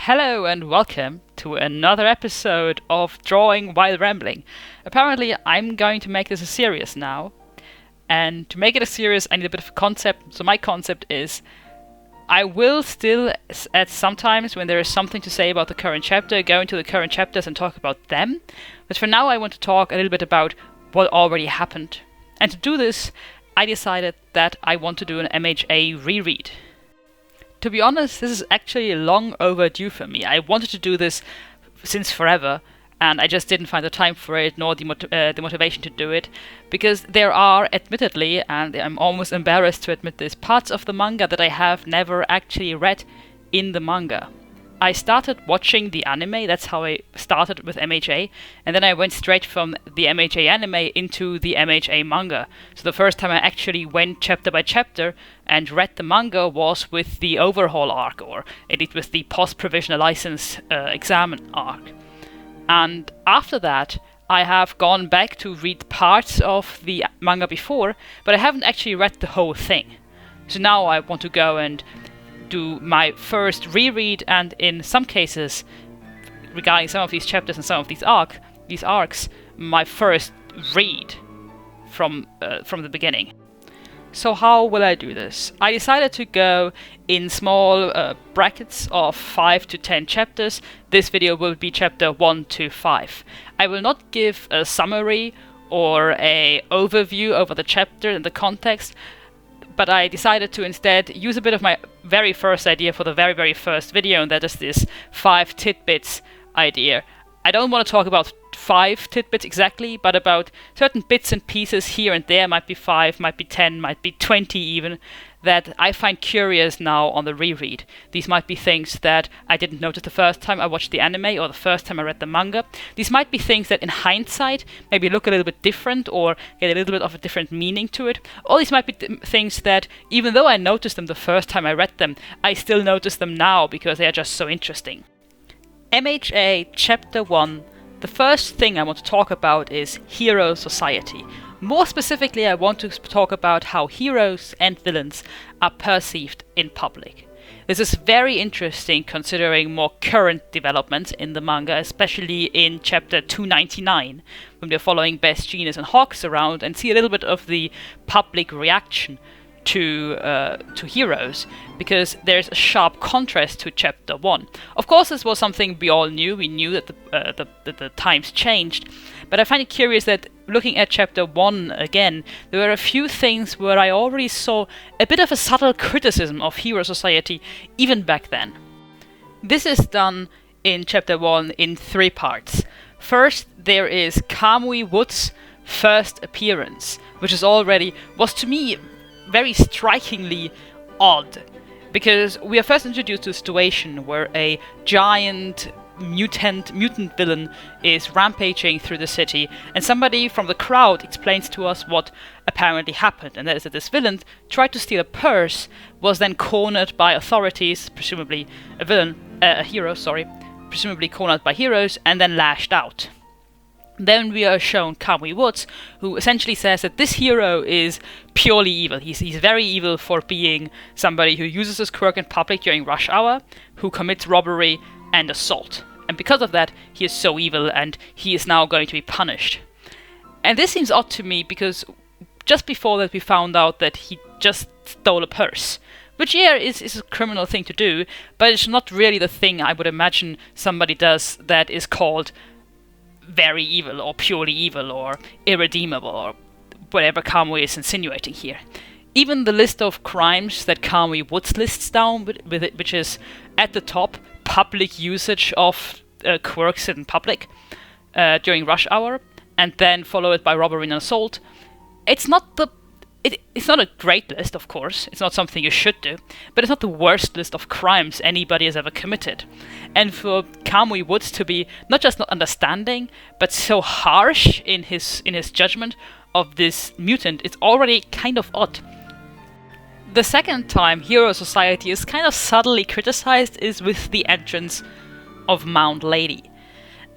Hello and welcome to another episode of Drawing While Rambling. Apparently I'm going to make this a series now, and to make it a series I need a bit of a concept. So my concept is I will still, at sometimes when there is something to say about the current chapter, go into the current chapters and talk about them, but for now I want to talk a little bit about what already happened. And to do this, I decided that I want to do an MHA reread. To be honest, this is actually long overdue for me. I wanted to do this since forever, and I just didn't find the time for it, nor the motivation to do it, because there are, admittedly, and I'm almost embarrassed to admit this, parts of the manga that I have never actually read in the manga. I started watching the anime, that's how I started with MHA, and then I went straight from the MHA anime into the MHA manga. So the first time I actually went chapter by chapter and read the manga was with the overhaul arc, or indeed with the post-provisional license exam arc. And after that, I have gone back to read parts of the manga before, but I haven't actually read the whole thing. So now I want to go and do my first reread, and in some cases, regarding some of these chapters and some of these arcs, my first read from the beginning. So how will I do this? I decided to go in small brackets of 5 to 10 chapters. This video will be chapter 1 to 5. I will not give a summary or a overview over the chapter and the context, but I decided to instead use a bit of my very first idea for the very first video, and that is this 5 tidbits idea. I don't want to talk about 5 tidbits exactly, but about certain bits and pieces here and there, might be 5, might be 10, might be 20 even, that I find curious now on the reread. These might be things that I didn't notice the first time I watched the anime or the first time I read the manga. These might be things that in hindsight maybe look a little bit different or get a little bit of a different meaning to it. Or these might be things that, even though I noticed them the first time I read them, I still notice them now because they are just so interesting. MHA Chapter 1. The first thing I want to talk about is Hero Society. More specifically, I want to talk about how heroes and villains are perceived in public. This is very interesting considering more current developments in the manga, especially in chapter 299, when we're following Best Jeanist and Hawks around and see a little bit of the public reaction to heroes, because there's a sharp contrast to chapter 1. Of course, this was something we all knew. We knew that the times changed, but I find it curious that looking at chapter 1 again, there were a few things where I already saw a bit of a subtle criticism of Hero Society even back then. This is done in chapter 1 in 3 parts. First, there is Kamui Wood's first appearance, which was to me very strikingly odd, because we are first introduced to a situation where a giant mutant villain is rampaging through the city, and somebody from the crowd explains to us what apparently happened, and that is that this villain tried to steal a purse, was then cornered by authorities, presumably presumably cornered by heroes, and then lashed out. Then we are shown Kamui Woods, who essentially says that this hero is purely evil. He's very evil for being somebody who uses his quirk in public during rush hour, who commits robbery and assault. And because of that, he is so evil and he is now going to be punished. And this seems odd to me because just before that we found out that he just stole a purse. Which, is a criminal thing to do, but it's not really the thing I would imagine somebody does that is called very evil or purely evil or irredeemable or whatever Kamui is insinuating here. Even the list of crimes that Kamui Woods lists down, which is at the top, public usage of quirks in public during rush hour, and then followed by robbery and assault. It's not a great list, of course. It's not something you should do, but it's not the worst list of crimes anybody has ever committed. And for Kamui Woods to be not just not understanding, but so harsh in his judgment of this mutant, it's already kind of odd. The second time Hero Society is kind of subtly criticized is with the entrance of Mount Lady.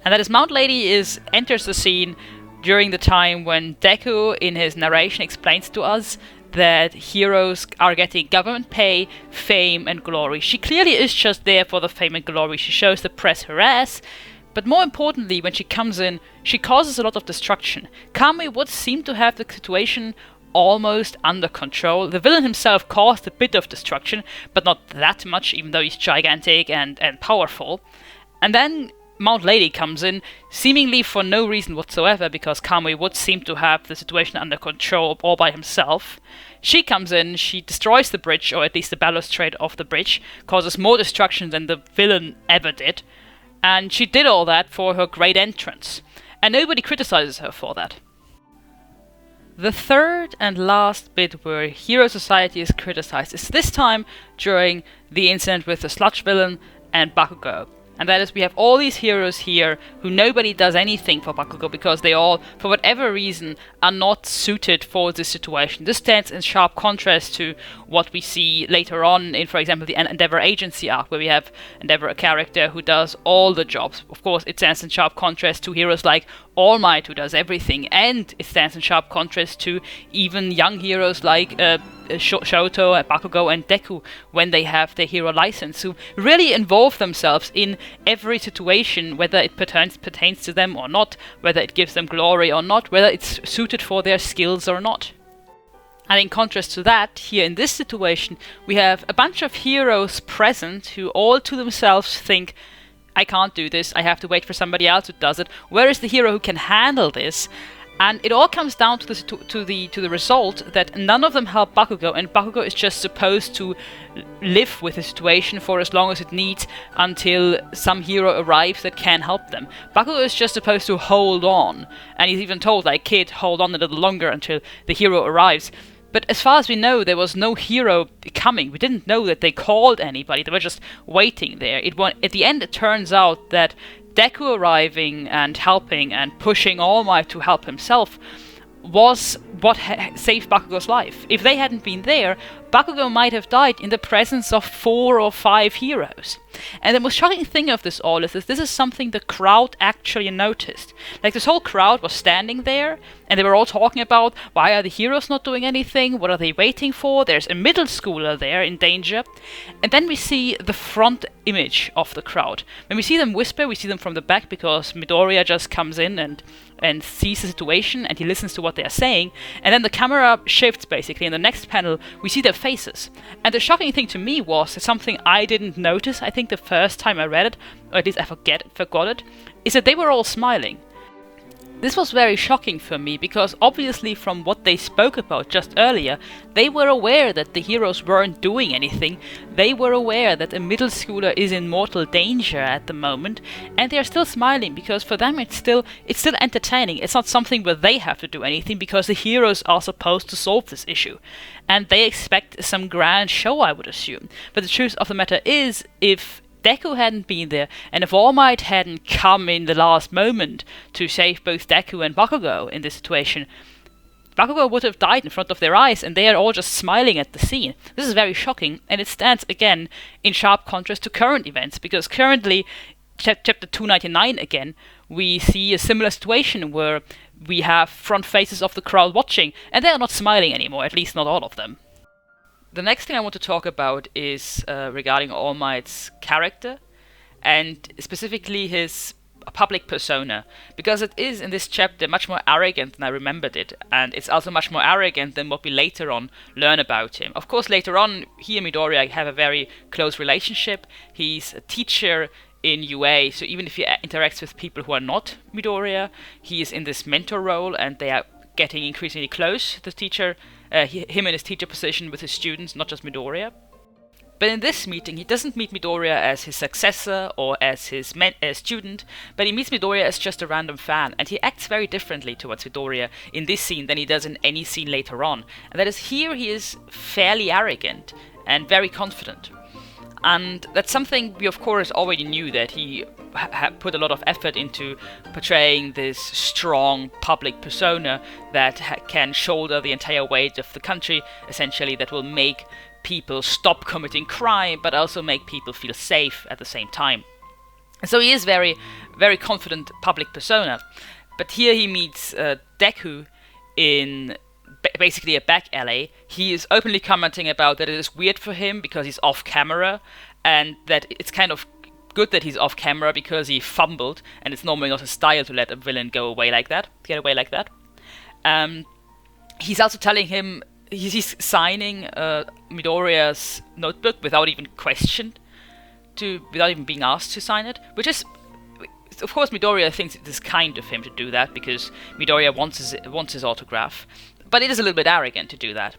And that is Mount Lady enters the scene during the time when Deku, in his narration, explains to us that heroes are getting government pay, fame, and glory. She clearly is just there for the fame and glory. She shows the press her ass. But more importantly, when she comes in, she causes a lot of destruction. Kamui would seem to have the situation almost under control. The villain himself caused a bit of destruction, but not that much, even though he's gigantic and powerful. And then Mount Lady comes in, seemingly for no reason whatsoever, because Kamui would seem to have the situation under control all by himself. She comes in, she destroys the bridge, or at least the balustrade of the bridge, causes more destruction than the villain ever did. And she did all that for her great entrance. And nobody criticizes her for that. The third and last bit where Hero Society is criticized is this time during the incident with the sludge villain and Bakugo. And that is, we have all these heroes here who nobody does anything for Bakugo because they all, for whatever reason, are not suited for this situation. This stands in sharp contrast to what we see later on in, for example, the Endeavor Agency arc, where we have Endeavor, a character who does all the jobs. Of course, it stands in sharp contrast to heroes like All Might, who does everything, and it stands in sharp contrast to even young heroes like Shoto, Bakugo, and Deku, when they have their hero license, who really involve themselves in every situation, whether it pertains to them or not, whether it gives them glory or not, whether it's suited for their skills or not. And in contrast to that, here in this situation, we have a bunch of heroes present who all to themselves think, I can't do this, I have to wait for somebody else who does it. Where is the hero who can handle this? And it all comes down to the result that none of them help Bakugo, and Bakugo is just supposed to live with the situation for as long as it needs until some hero arrives that can help them. Bakugo is just supposed to hold on, and he's even told, like, kid, hold on a little longer until the hero arrives. But as far as we know, there was no hero coming. We didn't know that they called anybody. They were just waiting there. At the end, it turns out that Deku arriving and helping and pushing All Might to help himself was what saved Bakugo's life. If they hadn't been there, Bakugo might have died in the presence of 4 or 5 heroes. And the most shocking thing of this all is that this is something the crowd actually noticed. Like, this whole crowd was standing there, and they were all talking about, why are the heroes not doing anything? What are they waiting for? There's a middle schooler there in danger. And then we see the front image of the crowd. When we see them whisper, we see them from the back, because Midoriya just comes in and sees the situation, and he listens to what they are saying, and then the camera shifts basically. In the next panel, we see their faces. And the shocking thing to me was something I didn't notice, I think the first time I read it, or at least I forgot it, is that they were all smiling. This was very shocking for me, because obviously from what they spoke about just earlier, they were aware that the heroes weren't doing anything. They were aware that a middle schooler is in mortal danger at the moment, and they are still smiling, because for them it's still entertaining. It's not something where they have to do anything, because the heroes are supposed to solve this issue. And they expect some grand show, I would assume. But the truth of the matter is, if Deku hadn't been there, and if All Might hadn't come in the last moment to save both Deku and Bakugo in this situation, Bakugo would have died in front of their eyes, and they are all just smiling at the scene. This is very shocking, and it stands, again, in sharp contrast to current events, because currently, chapter 299 again, we see a similar situation where we have front faces of the crowd watching, and they are not smiling anymore, at least not all of them. The next thing I want to talk about is regarding All Might's character, and specifically his public persona, because it is in this chapter much more arrogant than I remembered it, and it's also much more arrogant than what we later on learn about him. Of course, later on, he and Midoriya have a very close relationship. He's a teacher in UA, so even if he interacts with people who are not Midoriya, he is in this mentor role, and they are getting increasingly close, the teacher, him in his teacher position with his students, not just Midoriya. But in this meeting, he doesn't meet Midoriya as his successor or as his student, but he meets Midoriya as just a random fan, and he acts very differently towards Midoriya in this scene than he does in any scene later on. And that is, here he is fairly arrogant and very confident. And that's something we of course already knew, that he put a lot of effort into portraying this strong public persona that can shoulder the entire weight of the country, essentially, that will make people stop committing crime, but also make people feel safe at the same time. So he is very, very confident public persona. But here he meets Deku in basically a back alley, he is openly commenting about that it is weird for him because he's off camera, and that it's kind of good that he's off camera because he fumbled, and it's normally not his style to let a villain get away like that. He's also telling him he's signing Midoriya's notebook without even without even being asked to sign it, which is, of course, Midoriya thinks it is kind of him to do that because Midoriya wants his autograph, but it is a little bit arrogant to do that.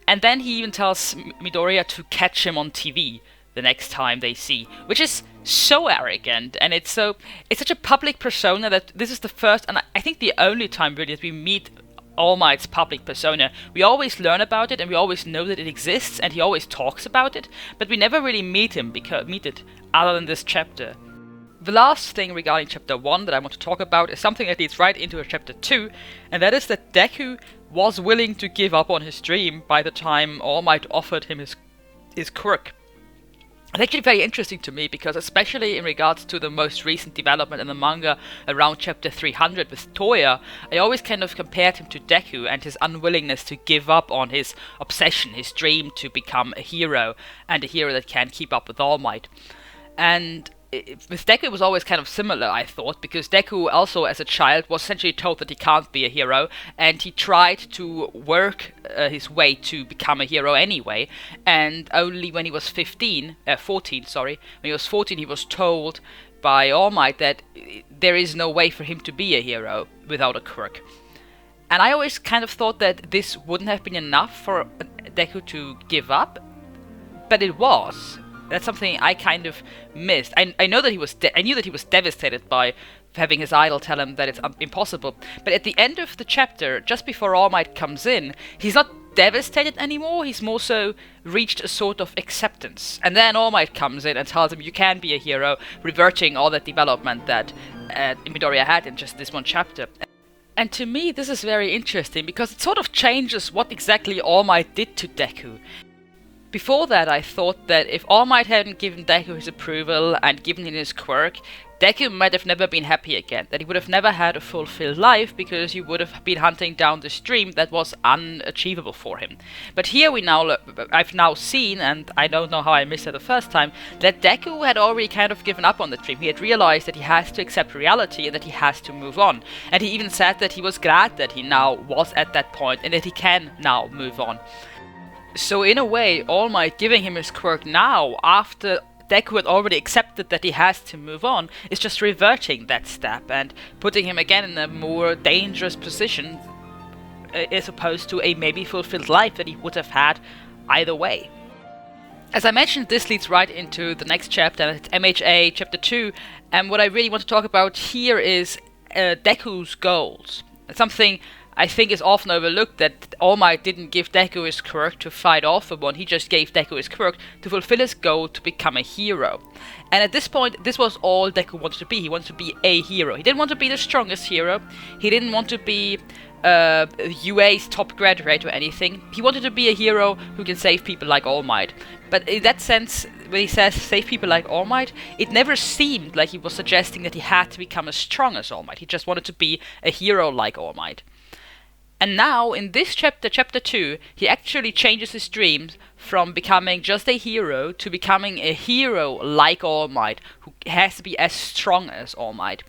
And then he even tells Midoriya to catch him on TV the next time they see, which is so arrogant, and it's such a public persona that this is the first, and I think the only time really that we meet All Might's public persona. We always learn about it, and we always know that it exists, and he always talks about it, but we never really meet it other than this chapter. The last thing regarding chapter 1 that I want to talk about is something that leads right into chapter 2, and that is that Deku was willing to give up on his dream by the time All Might offered him his quirk. It's actually very interesting to me because, especially in regards to the most recent development in the manga around chapter 300 with Toya, I always kind of compared him to Deku and his unwillingness to give up on his obsession, his dream to become a hero, and a hero that can keep up with All Might. And with Deku it was always kind of similar, I thought, because Deku also as a child was essentially told that he can't be a hero, and he tried to work his way to become a hero anyway, and only when he was 14, when he was 14 he was told by All Might that there is no way for him to be a hero without a quirk. And I always kind of thought that this wouldn't have been enough for Deku to give up, but it was. That's something I kind of missed. I know that I knew that he was devastated by having his idol tell him that it's impossible. But at the end of the chapter, just before All Might comes in, he's not devastated anymore. He's more so reached a sort of acceptance. And then All Might comes in and tells him you can be a hero, reverting all that development that Midoriya had in just this one chapter. And to me, this is very interesting because it sort of changes what exactly All Might did to Deku. Before that, I thought that if All Might hadn't given Deku his approval and given him his quirk, Deku might have never been happy again, that he would have never had a fulfilled life because he would have been hunting down this dream that was unachievable for him. But here I've now seen, and I don't know how I missed it the first time, that Deku had already kind of given up on the dream. He had realized that he has to accept reality and that he has to move on. And he even said that he was glad that he now was at that point and that he can now move on. So in a way, All Might giving him his quirk now, after Deku had already accepted that he has to move on, is just reverting that step and putting him again in a more dangerous position as opposed to a maybe fulfilled life that he would have had either way. As I mentioned, this leads right into the next chapter, it's MHA chapter 2, and what I really want to talk about here is Deku's goals. It's something I think is often overlooked, that All Might didn't give Deku his quirk to fight off someone, he just gave Deku his quirk to fulfill his goal to become a hero. And at this point, this was all Deku wanted to be. He wanted to be a hero. He didn't want to be the strongest hero, he didn't want to be UA's top graduate or anything. He wanted to be a hero who can save people like All Might. But in that sense, when he says save people like All Might, it never seemed like he was suggesting that he had to become as strong as All Might. He just wanted to be a hero like All Might. And now, in this chapter, chapter 2, he actually changes his dreams from becoming just a hero to becoming a hero like All Might, who has to be as strong as All Might.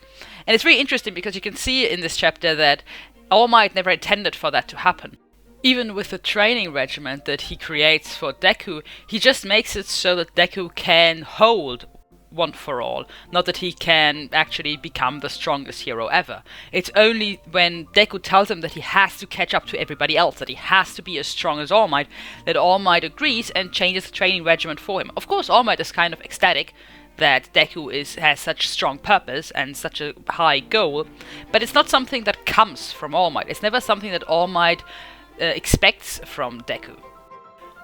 And it's really interesting because you can see in this chapter that All Might never intended for that to happen. Even with the training regimen that he creates for Deku, he just makes it so that Deku can hold one for all, not that he can actually become the strongest hero ever. It's only when Deku tells him that he has to catch up to everybody else, that he has to be as strong as All Might, that All Might agrees and changes the training regimen for him. Of course, All Might is kind of ecstatic that Deku has such strong purpose and such a high goal, but it's not something that comes from All Might. It's never something that All Might expects from Deku.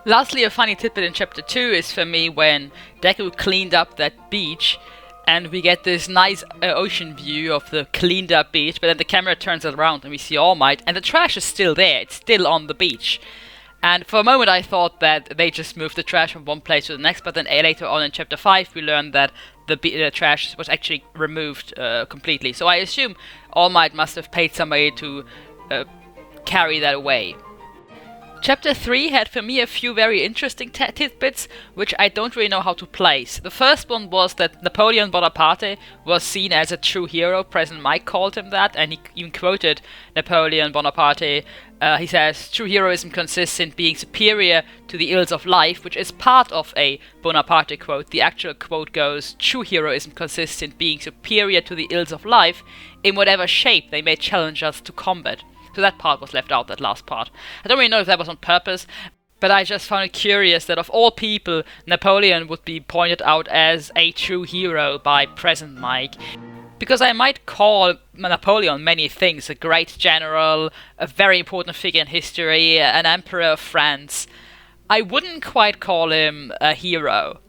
Lastly, a funny tidbit in chapter 2 is for me when Deku cleaned up that beach and we get this nice ocean view of the cleaned up beach, but then the camera turns around and we see All Might and the trash is still there, it's still on the beach. And for a moment I thought that they just moved the trash from one place to the next, but then later on in chapter 5 we learned that the trash was actually removed completely. So I assume All Might must have paid somebody to carry that away. Chapter 3 had for me a few very interesting tidbits, which I don't really know how to place. The first one was that Napoleon Bonaparte was seen as a true hero. President Mike called him that, and he even quoted Napoleon Bonaparte. He says, "True heroism consists in being superior to the ills of life," which is part of a Bonaparte quote. The actual quote goes, "True heroism consists in being superior to the ills of life in whatever shape they may challenge us to combat." So that part was left out, that last part. I don't really know if that was on purpose, but I just found it curious that of all people, Napoleon would be pointed out as a true hero by President Mike. Because I might call Napoleon many things: a great general, a very important figure in history, an emperor of France. I wouldn't quite call him a hero.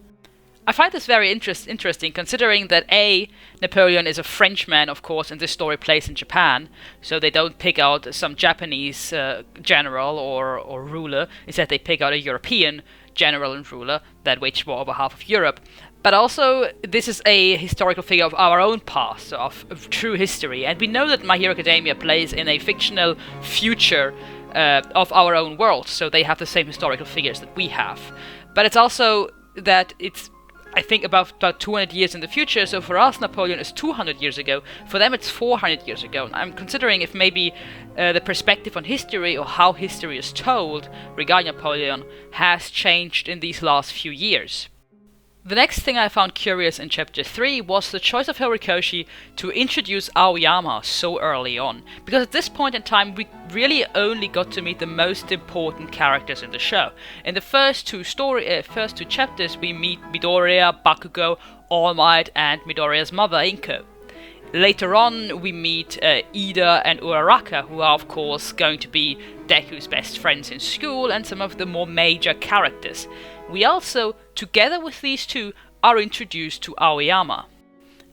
I find this very interesting, considering that A, Napoleon is a Frenchman, of course, and this story plays in Japan, so they don't pick out some Japanese general or ruler. Instead, they pick out a European general and ruler that waged war on behalf of Europe. But also, this is a historical figure of our own past, of true history, and we know that My Hero Academia plays in a fictional future of our own world, so they have the same historical figures that we have. But it's also that it's, I think, about 200 years in the future, so for us Napoleon is 200 years ago, for them it's 400 years ago. And I'm considering if maybe the perspective on history, or how history is told regarding Napoleon, has changed in these last few years. The next thing I found curious in Chapter 3 was the choice of Horikoshi to introduce Aoyama so early on, because at this point in time we really only got to meet the most important characters in the show. In the first two chapters we meet Midoriya, Bakugo, All Might, and Midoriya's mother, Inko. Later on we meet Ida and Uraraka, who are of course going to be Deku's best friends in school and some of the more major characters. We also, together with these two, are introduced to Aoyama.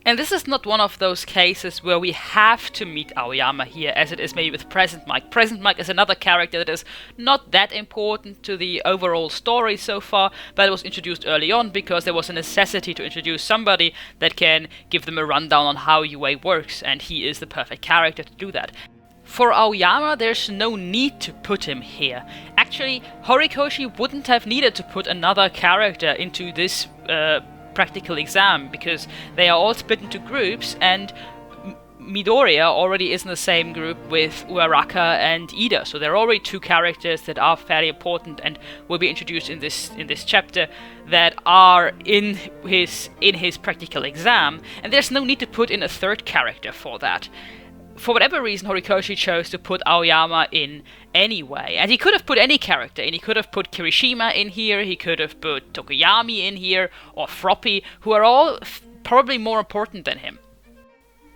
And this is not one of those cases where we have to meet Aoyama here, as it is maybe with Present Mike. Present Mike is another character that is not that important to the overall story so far, but it was introduced early on because there was a necessity to introduce somebody that can give them a rundown on how UA works, and he is the perfect character to do that. For Aoyama, there's no need to put him here. Actually, Horikoshi wouldn't have needed to put another character into this practical exam, because they are all split into groups, and Midoriya already is in the same group with Uraraka and Ida, so there are already two characters that are fairly important and will be introduced in this chapter that are in his practical exam, and there's no need to put in a third character for that. For whatever reason, Horikoshi chose to put Aoyama in anyway. And he could have put any character in. He could have put Kirishima in here, he could have put Tokoyami in here, or Froppy, who are all probably more important than him.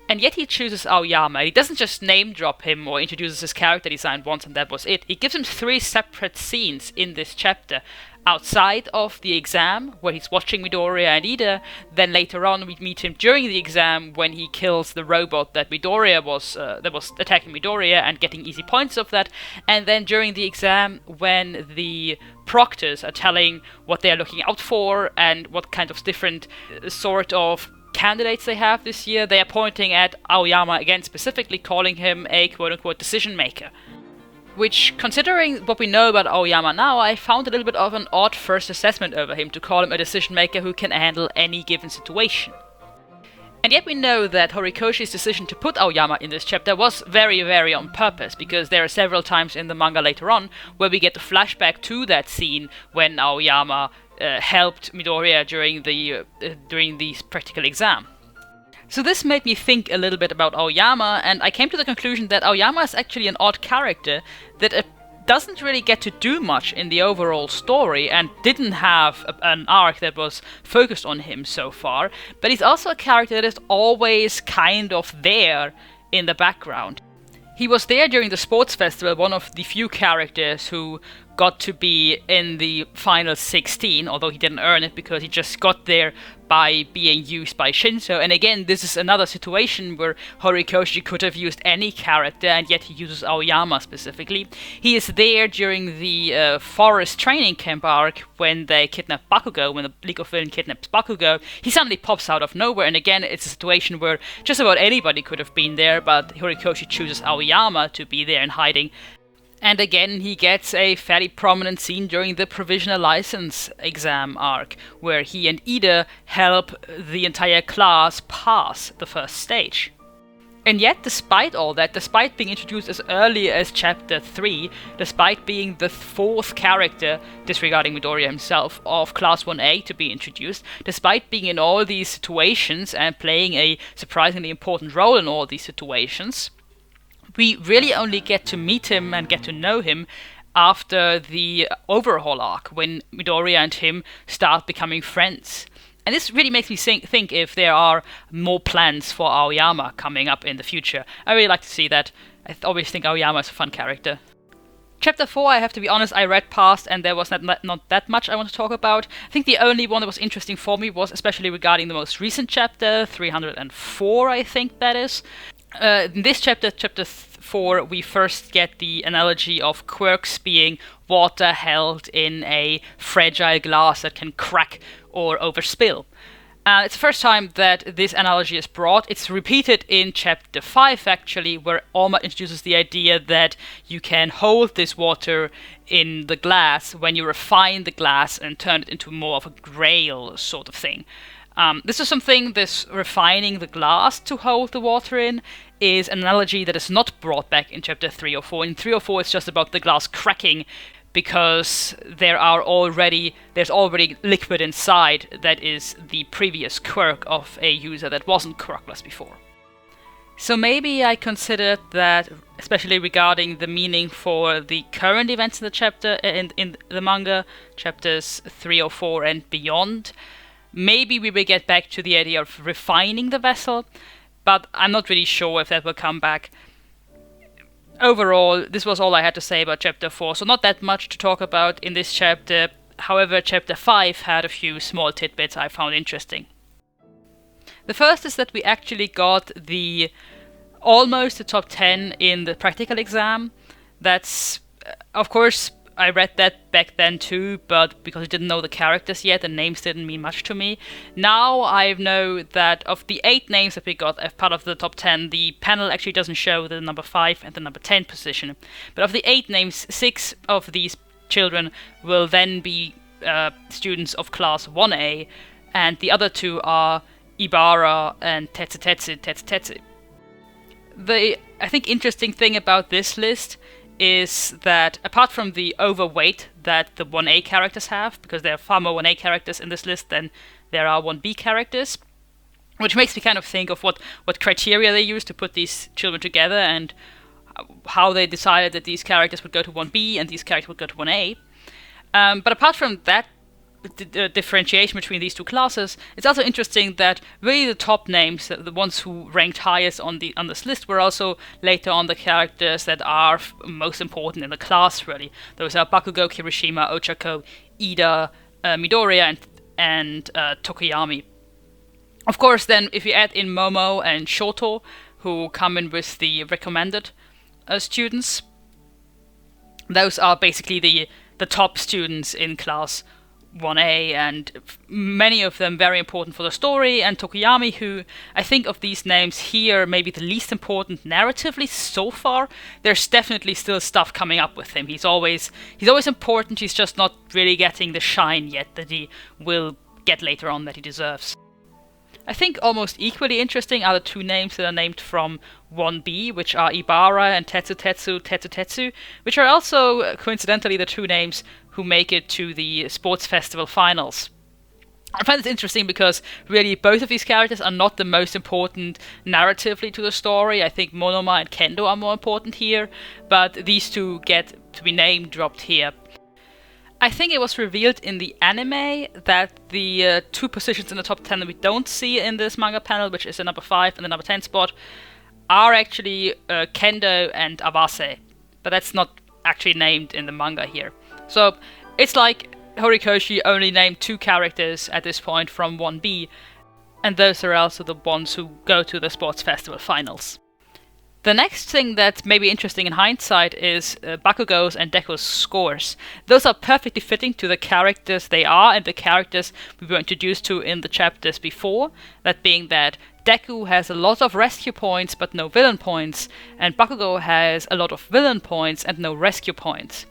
And yet he chooses Aoyama. He doesn't just name drop him or introduces his character design once and that was it. He gives him 3 separate scenes in this chapter. Outside of the exam, where he's watching Midoriya and Ida. Then later on we meet him during the exam when he kills the robot that was attacking Midoriya and getting easy points of that. And then during the exam when the proctors are telling what they are looking out for and what kind of different sort of candidates they have this year, they are pointing at Aoyama again, specifically calling him a quote-unquote decision maker. Which, considering what we know about Aoyama now, I found a little bit of an odd first assessment over him, to call him a decision maker who can handle any given situation. And yet we know that Horikoshi's decision to put Aoyama in this chapter was very, very on purpose, because there are several times in the manga later on where we get a flashback to that scene when Aoyama helped Midoriya during the practical exam. So this made me think a little bit about Aoyama, and I came to the conclusion that Aoyama is actually an odd character that doesn't really get to do much in the overall story and didn't have an arc that was focused on him so far, but he's also a character that is always kind of there in the background. He was there during the sports festival, one of the few characters who got to be in the final 16, although he didn't earn it because he just got there by being used by Shinso. And again, this is another situation where Horikoshi could have used any character, and yet he uses Aoyama specifically. He is there during the forest training camp arc when they kidnap Bakugo, when the League of Villains kidnaps Bakugo. He suddenly pops out of nowhere, and again, it's a situation where just about anybody could have been there, but Horikoshi chooses Aoyama to be there in hiding. And again, he gets a fairly prominent scene during the provisional license exam arc, where he and Ida help the entire class pass the first stage. And yet, despite all that, despite being introduced as early as Chapter 3, despite being the 4th character, disregarding Midoriya himself, of Class 1A to be introduced, despite being in all these situations and playing a surprisingly important role in all these situations, we really only get to meet him and get to know him after the overhaul arc, when Midoriya and him start becoming friends. And this really makes me think if there are more plans for Aoyama coming up in the future. I really like to see that. I always think Aoyama is a fun character. Chapter 4, I have to be honest, I read past and there was not that much I want to talk about. I think the only one that was interesting for me was especially regarding the most recent chapter, 304 I think that is. In this chapter 4, we first get the analogy of quirks being water held in a fragile glass that can crack or overspill. It's the first time that this analogy is brought. It's repeated in Chapter 5, actually, where All Might introduces the idea that you can hold this water in the glass when you refine the glass and turn it into more of a grail sort of thing. This is something, this refining the glass to hold the water in, is an analogy that is not brought back in Chapter 304. In 304, it's just about the glass cracking, because there's already liquid inside that is the previous quirk of a user that wasn't quirkless before. So maybe I considered that, especially regarding the meaning for the current events in the chapter, in the manga, chapters 304 and beyond, maybe we will get back to the idea of refining the vessel, but I'm not really sure if that will come back. Overall, this was all I had to say about Chapter 4, so not that much to talk about in this chapter. However, Chapter 5 had a few small tidbits I found interesting. The first is that we actually got almost the top 10 in the practical exam. That's, of course, I read that back then too, but because I didn't know the characters yet, the names didn't mean much to me. Now I know that of the 8 names that we got as part of the top 10, the panel actually doesn't show the number 5 and the number 10 position. But of the 8 names, 6 of these children will then be students of Class 1A, and the other 2 are Ibara and Tetsu. The, I think, interesting thing about this list is that apart from the overweight that the 1A characters have, because there are far more 1A characters in this list than there are 1B characters, which makes me kind of think of what criteria they used to put these children together and how they decided that these characters would go to 1B and these characters would go to 1A. But apart from that differentiation between these two classes, it's also interesting that really the top names, the ones who ranked highest on this list, were also later on the characters that are most important in the class, really. Those are Bakugo, Kirishima, Ochako, Ida, Midoriya, and Tokoyami. Of course, then, if you add in Momo and Shoto, who come in with the recommended students, those are basically the top students in class 1A, and many of them very important for the story. And Tokoyami, who I think of these names here, maybe the least important narratively so far. There's definitely still stuff coming up with him. He's always important. He's just not really getting the shine yet that he will get later on that he deserves. I think almost equally interesting are the 2 names that are named from 1B, which are Ibara and Tetsu, which are also coincidentally the 2 names who make it to the sports festival finals. I find this interesting because really both of these characters are not the most important narratively to the story. I think Monoma and Kendo are more important here, but these 2 get to be name dropped here. I think it was revealed in the anime that the 2 positions in the top 10 that we don't see in this manga panel, which is the number 5 and the number 10 spot, are actually Kendo and Awase, but that's not actually named in the manga here. So it's like Horikoshi only named 2 characters at this point from 1B, and those are also the ones who go to the sports festival finals. The next thing that's maybe interesting in hindsight is Bakugo's and Deku's scores. Those are perfectly fitting to the characters they are and the characters we were introduced to in the chapters before. That being that Deku has a lot of rescue points but no villain points, and Bakugo has a lot of villain points and no rescue points.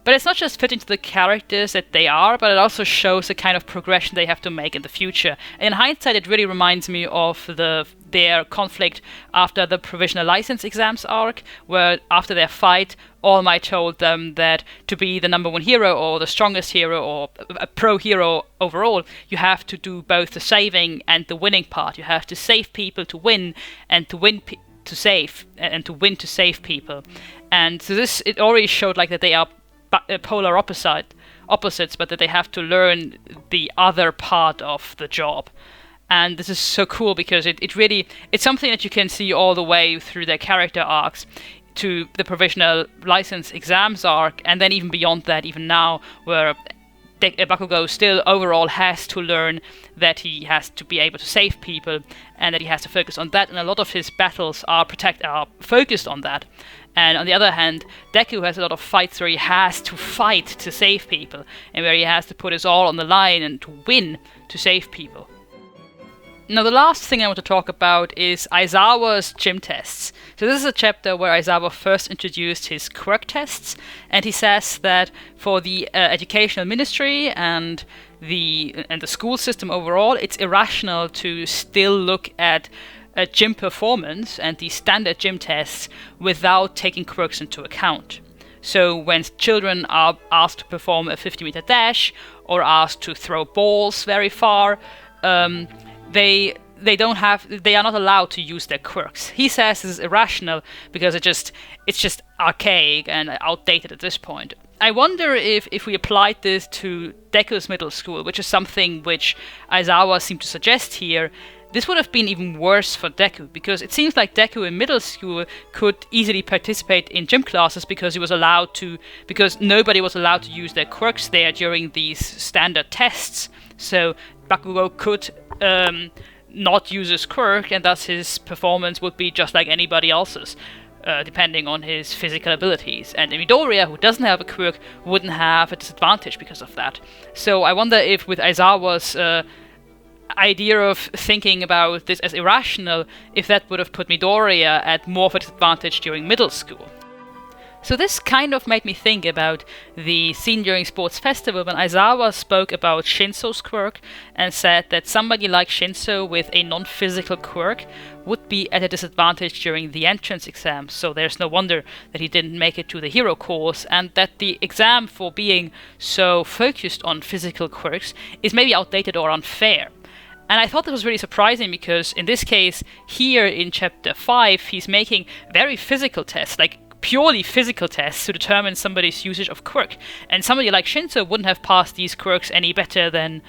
But it's not just fitting to the characters that they are, but it also shows the kind of progression they have to make in the future. And in hindsight, it really reminds me of their conflict after the provisional license exams arc, where after their fight, All Might told them that to be the number one hero or the strongest hero or a pro hero overall, you have to do both the saving and the winning part. You have to save people to win, and to win to save, and to win to save people. And so this, it already showed like that they are polar opposites, but that they have to learn the other part of the job. And this is so cool because it's something that you can see all the way through their character arcs to the provisional license exams arc, and then even beyond that, even now, where Bakugo still overall has to learn that he has to be able to save people and that he has to focus on that, and a lot of his battles are focused on that. And on the other hand, Deku has a lot of fights where he has to fight to save people, and where he has to put his all on the line and to win to save people. Now, the last thing I want to talk about is Izawa's Gym Tests. So this is a chapter where Izawa first introduced his quirk tests, and he says that for the educational ministry and the school system overall, it's irrational to still look at gym performance and the standard gym tests without taking quirks into account. So when children are asked to perform a 50-meter dash or asked to throw balls very far, they are not allowed to use their quirks. He says this is irrational because it's just archaic and outdated at this point. I wonder if we applied this to Deku's middle school, which is something which Izawa seemed to suggest here, this would have been even worse for Deku, because it seems like Deku in middle school could easily participate in gym classes because nobody was allowed to use their quirks there during these standard tests. So Bakugo could not use his quirk, and thus his performance would be just like anybody else's, depending on his physical abilities. And Midoriya, who doesn't have a quirk, wouldn't have a disadvantage because of that. So I wonder if with Izawa's idea of thinking about this as irrational, if that would have put Midoriya at more of a disadvantage during middle school. So this kind of made me think about the scene during Sports Festival when Izawa spoke about Shinso's quirk and said that somebody like Shinso with a non-physical quirk would be at a disadvantage during the entrance exam, so there's no wonder that he didn't make it to the hero course, and that the exam for being so focused on physical quirks is maybe outdated or unfair. And I thought that was really surprising because in this case, here in chapter 5, he's making very physical tests, like purely physical tests to determine somebody's usage of quirk. And somebody like Shinso wouldn't have passed these quirks any better than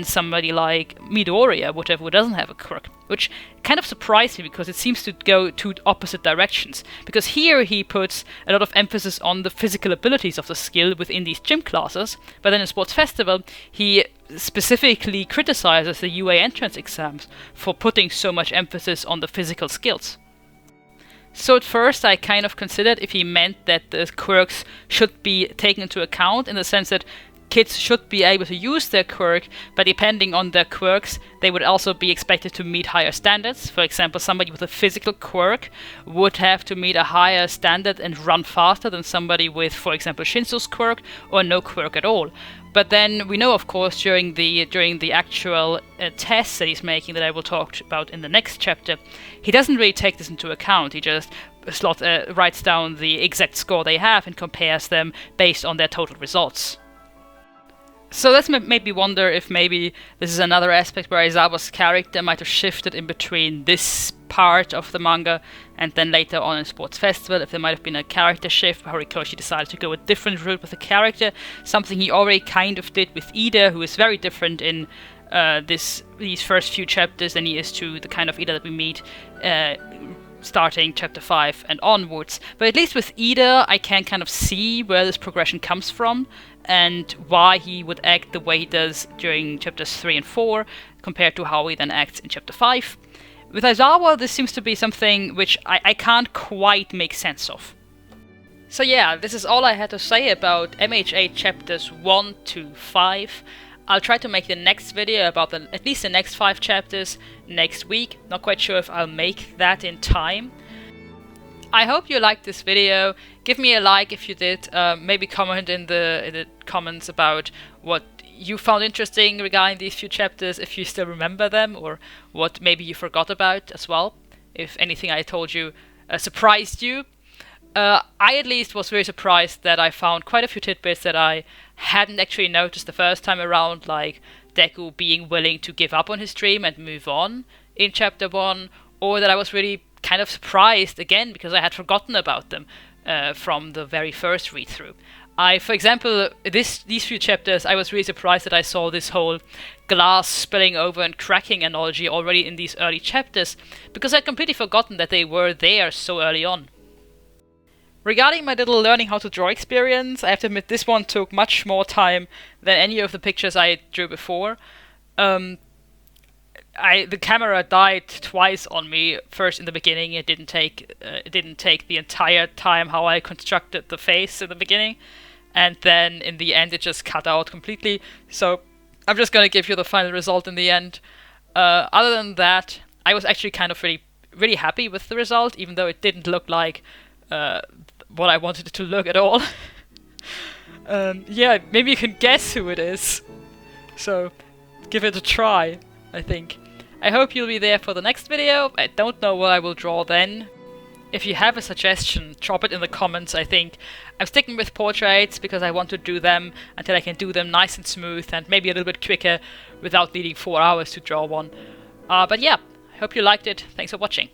somebody like Midoriya would have, who doesn't have a quirk. Which kind of surprised me because it seems to go two opposite directions. Because here he puts a lot of emphasis on the physical abilities of the skill within these gym classes, but then in Sports Festival he specifically criticizes the UA entrance exams for putting so much emphasis on the physical skills. So at first I kind of considered if he meant that the quirks should be taken into account in the sense that kids should be able to use their quirk, but depending on their quirks, they would also be expected to meet higher standards. For example, somebody with a physical quirk would have to meet a higher standard and run faster than somebody with, for example, Shinso's quirk or no quirk at all. But then we know, of course, during the actual tests that he's making, that I will talk about in the next chapter, he doesn't really take this into account. He just writes down the exact score they have and compares them based on their total results. So that's made me wonder if maybe this is another aspect where Izawa's character might have shifted in between this part of the manga and then later on in Sports Festival, if there might have been a character shift where Horikoshi decided to go a different route with the character, something he already kind of did with Ida, who is very different in these first few chapters than he is to the kind of Ida that we meet starting chapter 5 and onwards. But at least with Ida, I can kind of see where this progression comes from and why he would act the way he does during chapters 3 and 4 compared to how he then acts in chapter 5. With Izawa, this seems to be something which I can't quite make sense of. So yeah, this is all I had to say about MHA chapters 1 to 5. I'll try to make the next video about at least the next 5 chapters next week. Not quite sure if I'll make that in time. I hope you liked this video. Give me a like if you did. Maybe comment in the comments about what you found interesting regarding these few chapters, if you still remember them, or what maybe you forgot about as well. If anything I told you surprised you. I at least was very surprised that I found quite a few tidbits that I hadn't actually noticed the first time around, like Deku being willing to give up on his dream and move on in chapter 1, or that I was really kind of surprised again because I had forgotten about them from the very first read-through. For example, these few chapters, I was really surprised that I saw this whole glass spilling over and cracking analogy already in these early chapters, because I'd completely forgotten that they were there so early on. Regarding my little learning how to draw experience, I have to admit this one took much more time than any of the pictures I drew before. The camera died twice on me. First in the beginning, it didn't take the entire time how I constructed the face in the beginning, and then in the end it just cut out completely. So I'm just gonna give you the final result in the end. Other than that, I was actually kind of really happy with the result, even though it didn't look like what I wanted it to look at all. Yeah, maybe you can guess who it is. So give it a try, I think. I hope you'll be there for the next video. I don't know what I will draw then. If you have a suggestion, drop it in the comments, I think. I'm sticking with portraits because I want to do them until I can do them nice and smooth and maybe a little bit quicker without needing 4 hours to draw one. But yeah, I hope you liked it. Thanks for watching.